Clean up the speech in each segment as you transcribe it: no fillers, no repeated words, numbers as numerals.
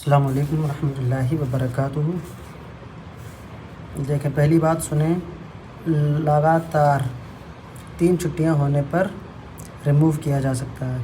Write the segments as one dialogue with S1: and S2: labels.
S1: अस्सलामु अलैकुम रहमतुल्लाहि व बरकातुहू। देखें, पहली बात सुने, लगातार 3 छुट्टियां होने पर रिमूव किया जा सकता है।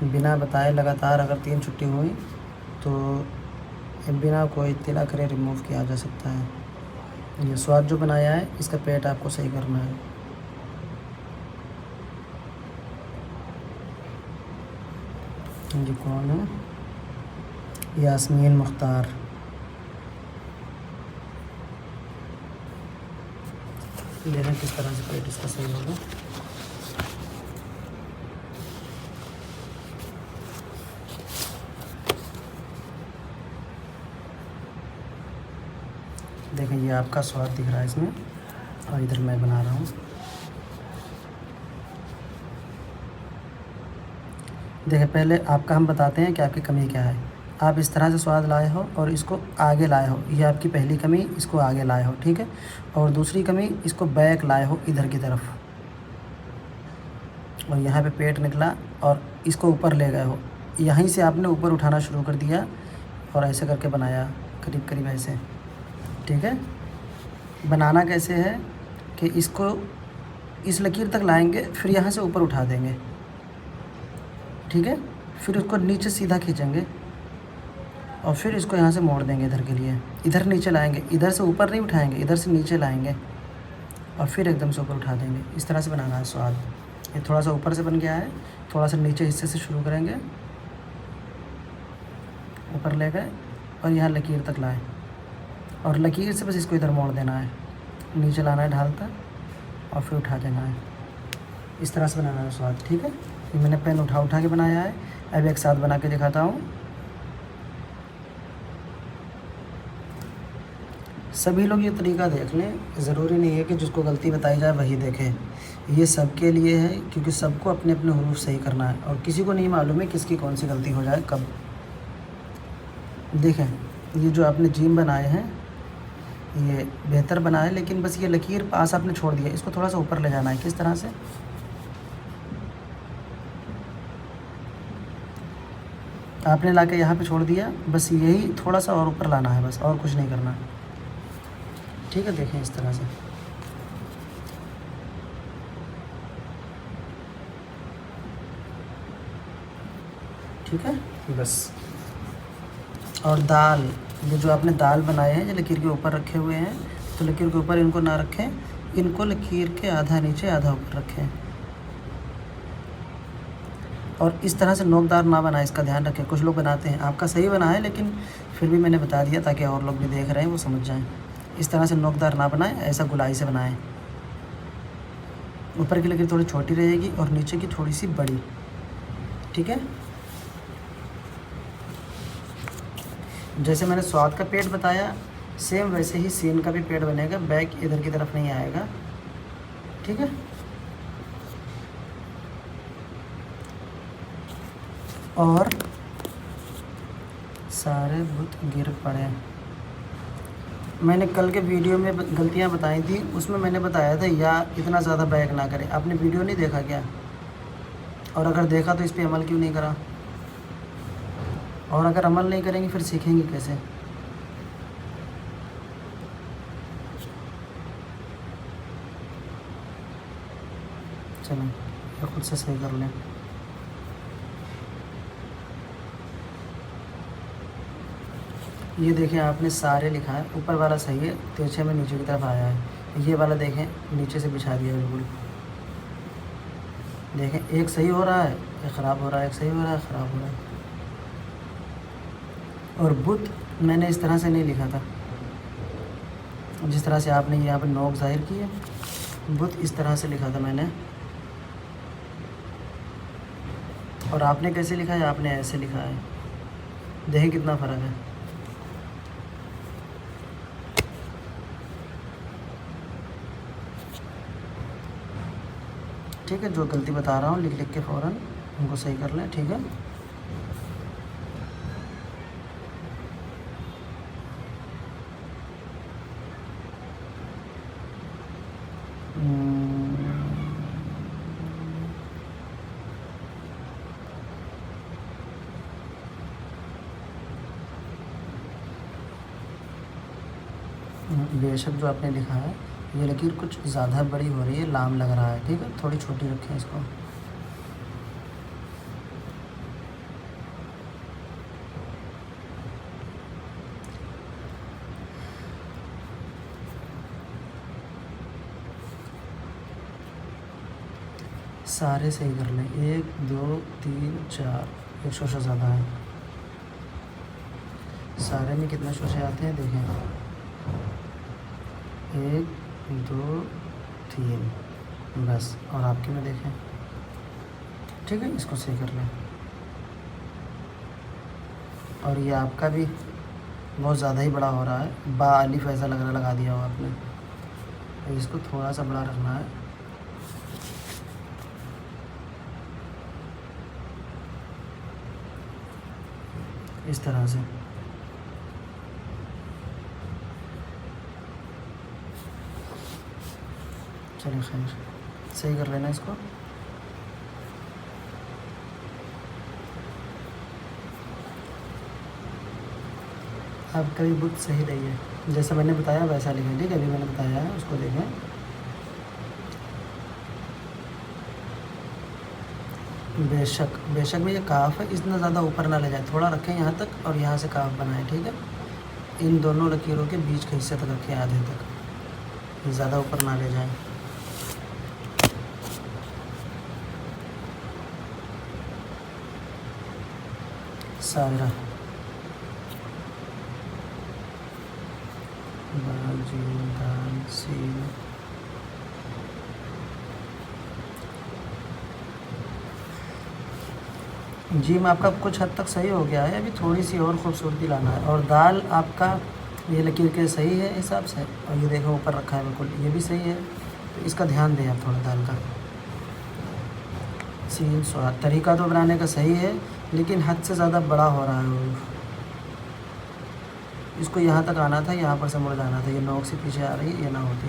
S1: बिना बताए लगातार अगर 3 छुट्टी हुई तो बिना कोई इत्तला करे रिमूव किया जा सकता है। ये स्वाद जो बनाया है इसका पेट आपको सही करना है। ये कौन है? यास्मीन मुख्तार। देखना किस तरह से पेट इसका सही होगा। देखें, ये आपका स्वाद दिख रहा है इसमें, और इधर मैं बना रहा हूँ। देखें, पहले आपका हम बताते हैं कि आपकी कमी क्या है। आप इस तरह से स्वाद लाए हो और इसको आगे लाए हो, ये आपकी पहली कमी, इसको आगे लाए हो, ठीक है। और दूसरी कमी, इसको बैक लाए हो इधर की तरफ, और यहाँ पे पेट निकला और इसको ऊपर ले गए हो। यहीं से आपने ऊपर उठाना शुरू कर दिया और ऐसे करके बनाया, करीब करीब ऐसे, ठीक है। बनाना कैसे है कि इसको इस लकीर तक लाएंगे, फिर यहाँ से ऊपर उठा देंगे, ठीक है। फिर उसको नीचे सीधा खींचेंगे और फिर इसको यहाँ से मोड़ देंगे इधर के लिए। इधर नीचे लाएंगे, इधर से ऊपर नहीं उठाएंगे, इधर से नीचे लाएंगे और फिर एकदम से ऊपर उठा देंगे। इस तरह से बनाना है स्वाद। ये थोड़ा सा ऊपर से बन गया है, थोड़ा सा नीचे हिस्से से शुरू करेंगे, ऊपर ले गए और यहाँ लकीर तक लाए, और लकीर से बस इसको इधर मोड़ देना है, नीचे लाना है ढालता और फिर उठा देना है। इस तरह से बनाना है स्वाद, ठीक है। ये मैंने पेन उठा के बनाया है। अब एक साथ बना के दिखाता हूँ। सभी लोग ये तरीका देख लें, ज़रूरी नहीं है कि जिसको गलती बताई जाए वही देखे। ये सबके लिए है, क्योंकि सबको अपने अपने हुरूफ सही करना है और किसी को नहीं मालूम है किसकी कौन सी गलती हो जाए कब। देखें, ये जो आपने जीम बनाए हैं ये बेहतर बना है, लेकिन बस ये लकीर पास आपने छोड़ दिया, इसको थोड़ा सा ऊपर ले जाना है। किस तरह से? आपने लाके यहाँ पे छोड़ दिया, बस यही थोड़ा सा और ऊपर लाना है, बस और कुछ नहीं करना, ठीक है। देखें इस तरह से, ठीक है, बस। और दाल, ये जो आपने दाल बनाए हैं ये लकीर के ऊपर रखे हुए हैं, तो लकीर के ऊपर इनको ना रखें, इनको लकीर के आधा नीचे आधा ऊपर रखें। और इस तरह से नोकदार ना बनाए, इसका ध्यान रखें। कुछ लोग बनाते हैं, आपका सही बना है, लेकिन फिर भी मैंने बता दिया ताकि और लोग भी देख रहे हैं वो समझ जाएं। इस तरह से नोकदार ना बनाएं, ऐसा गुलाई से बनाएं। ऊपर की लकीर थोड़ी छोटी रहेगी और नीचे की थोड़ी सी बड़ी, ठीक है। जैसे मैंने स्वाद का पेट बताया, सेम वैसे ही सीन का भी पेट बनेगा। बैक इधर की तरफ नहीं आएगा, ठीक है। और सारे बुत गिर पड़े। मैंने कल के वीडियो में गलतियां बताई थी, उसमें मैंने बताया था या इतना ज़्यादा बैक ना करें। आपने वीडियो नहीं देखा क्या? और अगर देखा तो इस पर अमल क्यों नहीं करा? और अगर अमल नहीं करेंगे फिर सीखेंगे कैसे? चलो ये खुद से सही कर लें। ये देखें, आपने सारे लिखा है, ऊपर वाला सही है, तिरछे में नीचे की तरफ आया है। ये वाला देखें, नीचे से बिछा दिया बिल्कुल। देखें, एक सही हो रहा है, एक ख़राब हो रहा है, एक सही हो रहा है, ख़राब हो रहा है। और बुत मैंने इस तरह से नहीं लिखा था, जिस तरह से आपने यहाँ पर नोक ज़ाहिर की है, बुत इस तरह से लिखा था मैंने। और आपने कैसे लिखा है? आपने ऐसे लिखा है। देखें कितना फ़र्क है। ठीक है, जो गलती बता रहा हूँ लिख लिख के फ़ौरन उनको सही कर लें, ठीक है। बेशक जो आपने लिखा है ये लकीर कुछ ज़्यादा बड़ी हो रही है, लाम लग रहा है, ठीक है, थोड़ी छोटी रखें इसको। सारे सही कर लें, 1 2 3 4, एक शोशा ज़्यादा है। सारे में कितने शोशे आते हैं देखें, 1 2 3, बस। और आपके में देखें, ठीक है, इसको सही कर लें। और ये आपका भी बहुत ज़्यादा ही बड़ा हो रहा है, बा अलिफ ऐसा लग रहा, लगा दिया हो आपने, तो इसको थोड़ा सा बड़ा रखना है। इस तरह से चलिए खैर, सही कर लेना इसको। आपका भी बुत सही रही है, जैसा मैंने बताया वैसा लिखें, ठीक है, अभी मैंने बताया है उसको देखें। बेशक, बेशक में ये काफ है, इतना ज़्यादा ऊपर ना ले जाए, थोड़ा रखें यहाँ तक और यहाँ से काफ बनाएं, ठीक है। इन दोनों लकीरों के बीच के हिस्से तक रखें, आधे तक, ज़्यादा ऊपर ना ले जाएं। सारा सीन, जीम आपका कुछ हद तक सही हो गया है, अभी थोड़ी सी और ख़ूबसूरती लाना है। और दाल आपका ये लकीर के सही है हिसाब से, और ये देखो ऊपर रखा है बिल्कुल, ये भी सही है, तो इसका ध्यान दें आप थोड़ा दाल का। सीन स्वाद, तरीका तो बनाने का सही है लेकिन हद से ज़्यादा बड़ा हो रहा है वो। इसको यहाँ तक आना था, यहाँ पर से मुड़ जाना था, ये नोक से पीछे आ रही है, ये ना होती।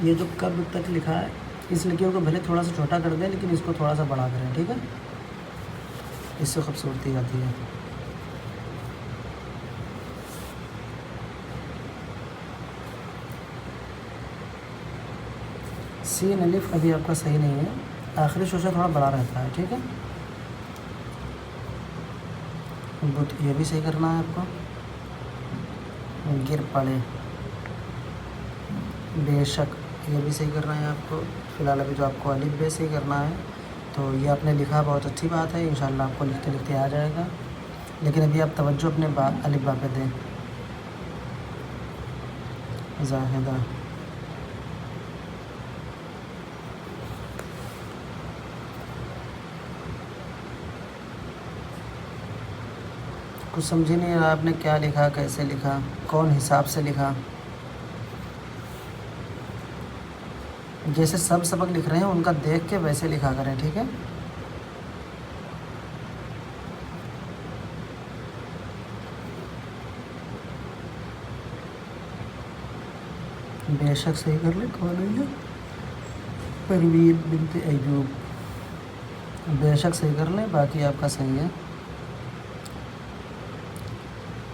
S1: ये जो कब तक लिखा है, इस लकीर को भले थोड़ा सा छोटा कर दें लेकिन इसको थोड़ा सा बड़ा करें, ठीक है, इससे खूबसूरती आती है। सीन अलिफ अभी आपका सही नहीं है, आखिरी शोशा थोड़ा बड़ा रहता है, ठीक है। बुत, ये भी सही करना है आपको, गिर पड़े। बेशक, ये भी सही करना है आपको। फ़िलहाल अभी जो आपको अलिफ बे सही करना है, तो ये आपने लिखा, बहुत अच्छी बात है, इंशाल्लाह आपको लिखते लिखते आ जाएगा। लेकिन अभी आप तवज्जो अपने अलिफ बा पे दें। ज़ाहिदा, कुछ समझ ही नहीं रहा आपने क्या लिखा, कैसे लिखा, कौन हिसाब से लिखा। जैसे सब सबक लिख रहे हैं उनका देख के वैसे लिखा करें, ठीक है। बेशक सही कर ले, कौन है, परवीन बिनते अयूब, बेशक सही कर लें, बाकी आपका सही है।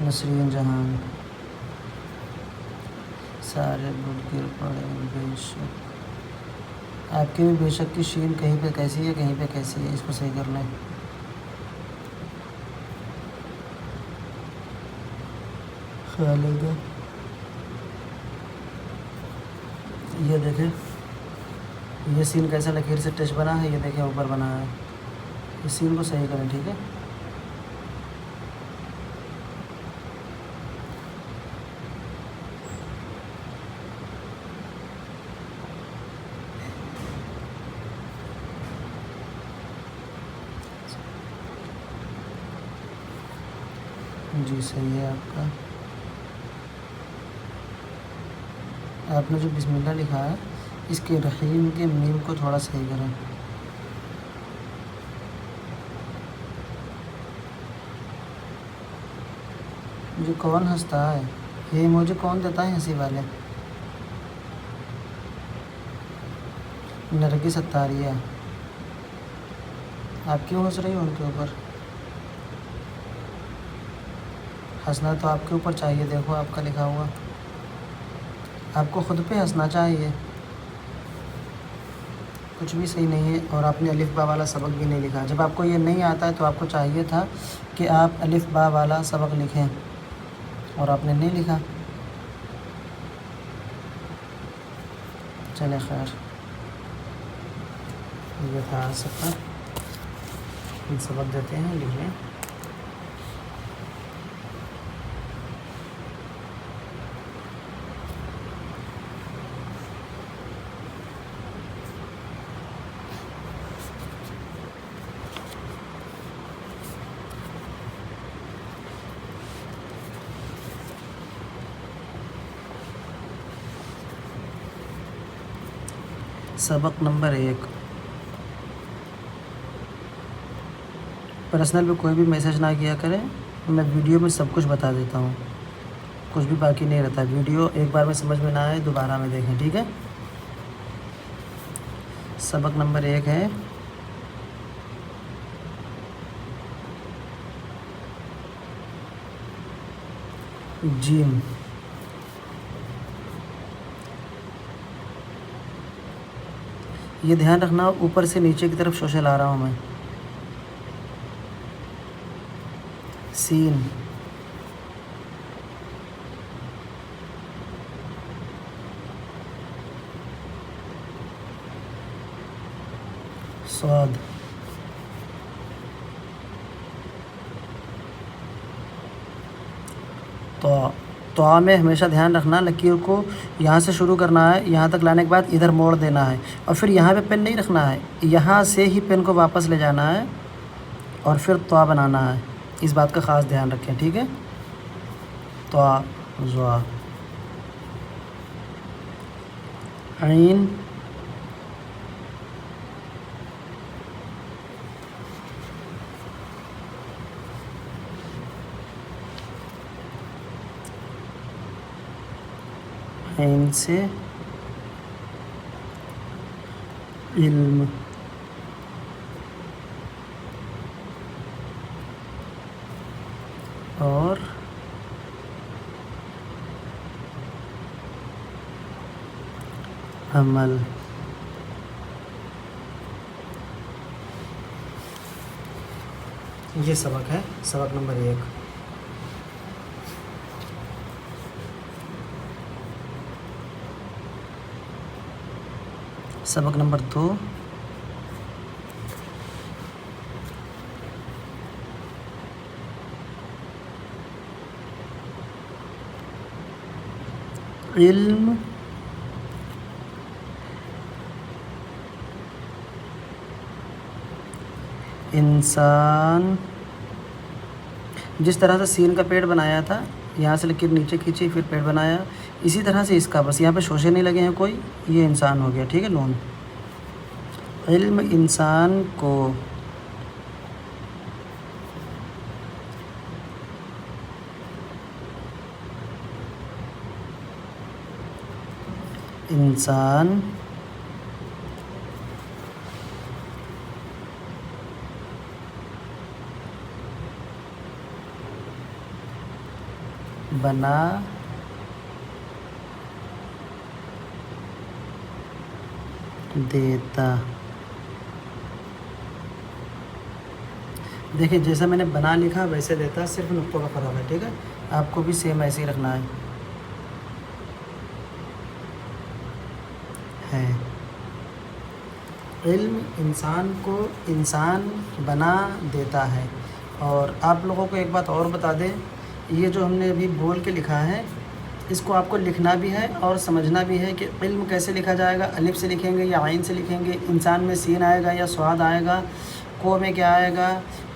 S1: नसरीन जहान, सारे बुढ़ पड़े। बेशक, आपके भी बेशक की शीन कहीं पे कैसी है, कहीं पे कैसी है, इसको सही कर लें। खालिदा, ये देखें, ये सीन कैसा लकीर से टच बना है, ये देखें ऊपर बना है, इस सीन को सही करें, ठीक है। जी सही है आपका। आपने जो बिस्मिल्लाह लिखा है, इसके रहीम के मीम को थोड़ा सही करें। मुझे कौन हंसता है? ये मुझे कौन देता है हंसी वाले? नरगिस अत्तारिया। आप क्यों हंस रही हो उनके ऊपर? हंसना तो आपके ऊपर चाहिए, देखो आपका लिखा हुआ। आपको ख़ुद पे हंसना चाहिए। कुछ भी सही नहीं है। और आपने अलिफ बा वाला सबक भी नहीं लिखा। जब आपको ये नहीं आता है तो आपको चाहिए था कि आप अलिफ बा वाला सबक लिखें, और आपने नहीं लिखा। चले खैर, ये था आज सबका। सबक देते हैं, लिखें। सबक नंबर 1। पर्सनल पे कोई भी मैसेज ना किया करें, मैं वीडियो में सब कुछ बता देता हूँ, कुछ भी बाकी नहीं रहता। वीडियो एक बार में समझ में ना आए दोबारा में देखें, ठीक है। सबक नंबर 1 है जीम। ये ध्यान रखना, ऊपर से नीचे की तरफ शोशे ला रहा हूँ मैं। सीन, स्वाद, तो में हमेशा ध्यान रखना, लकीर को यहाँ से शुरू करना है, यहाँ तक लाने के बाद इधर मोड़ देना है, और फिर यहाँ पे पेन नहीं रखना है, यहाँ से ही पेन को वापस ले जाना है और फिर त्वा बनाना है। इस बात का ख़ास ध्यान रखें, ठीक है। त्वा, ज़्वा, ऐन, ऐन से इल्म, और अमल। ये सबक है, सबक नंबर 1। सबक नंबर 2, इल्म इंसान। जिस तरह से सीन का पेड़ बनाया था, यहाँ से लकीर नीचे खींची, फिर पेड़ बनाया, इसी तरह से इसका, बस यहाँ पे शोशे नहीं लगे हैं कोई, ये इंसान हो गया, ठीक है। नून, इल्म इंसान को इंसान बना देता। देखिए, जैसा मैंने बना लिखा वैसे देता, सिर्फ नुक्तों का फ़र्क है, ठीक है। आपको भी सेम ऐसे ही रखना है। इल्म इंसान को इंसान बना देता है। और आप लोगों को एक बात और बता दें, ये जो हमने अभी बोल के लिखा है, इसको आपको लिखना भी है और समझना भी है कि इल्म कैसे लिखा जाएगा। अलिफ से लिखेंगे या आइन से लिखेंगे, इंसान में सीन आएगा या स्वाद आएगा, को में क्या आएगा,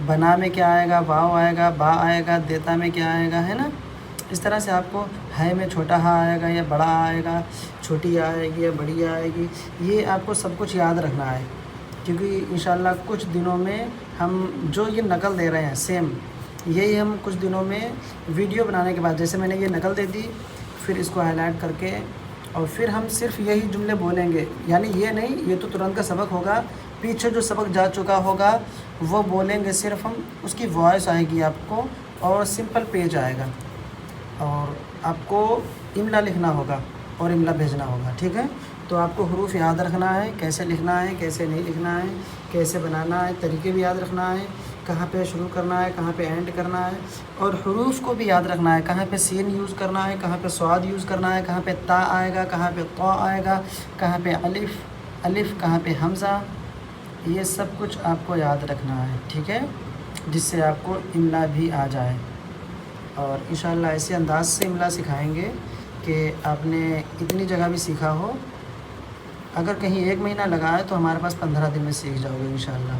S1: बना में क्या आएगा, वाव आएगा, बा आएगा, देता में क्या आएगा, है ना। इस तरह से आपको है में छोटा हा आएगा या बड़ा आएगा, छोटी आएगी या बड़ी आएगी, ये आपको सब कुछ याद रखना है। क्योंकि इंशाल्लाह कुछ दिनों में हम जो ये नकल दे रहे हैं सेम, यही हम कुछ दिनों में वीडियो बनाने के बाद, जैसे मैंने ये नकल दे दी, फिर इसको हाईलाइट करके और फिर हम सिर्फ यही जुमले बोलेंगे। यानी ये नहीं, ये तो तुरंत का सबक होगा, पीछे जो सबक जा चुका होगा वो बोलेंगे सिर्फ हम, उसकी वॉइस आएगी आपको और सिंपल पेज आएगा और आपको इमला लिखना होगा और इमला भेजना होगा। ठीक है, तो आपको हरूफ याद रखना है, कैसे लिखना है, कैसे नहीं लिखना है, कैसे बनाना है, तरीके भी याद रखना है, कहाँ पे शुरू करना है, कहाँ पे एंड करना है, और हरूफ को भी याद रखना है, कहाँ पे सीन यूज़ करना है, कहाँ पे स्वाद यूज़ करना है, कहाँ पे ता आएगा, कहाँ पे ता आएगा, कहाँ पे अलिफ, कहाँ पे हमज़ा, ये सब कुछ आपको याद रखना है। ठीक है, जिससे आपको इमला भी आ जाए। और इंशाअल्लाह ऐसे अंदाज़ से इमला सिखाएंगे कि आपने इतनी जगह भी सीखा हो। अगर कहीं 1 महीना लगा है तो हमारे पास 15 दिन में सीख जाओगे इंशाअल्लाह,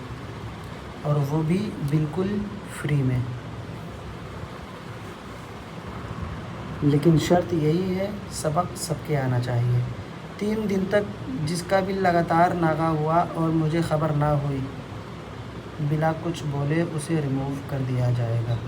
S1: और वो भी बिल्कुल फ्री में। लेकिन शर्त यही है, सबक सबके आना चाहिए। 3 दिन तक जिसका भी लगातार नागा हुआ और मुझे ख़बर ना हुई, बिना कुछ बोले उसे रिमूव कर दिया जाएगा।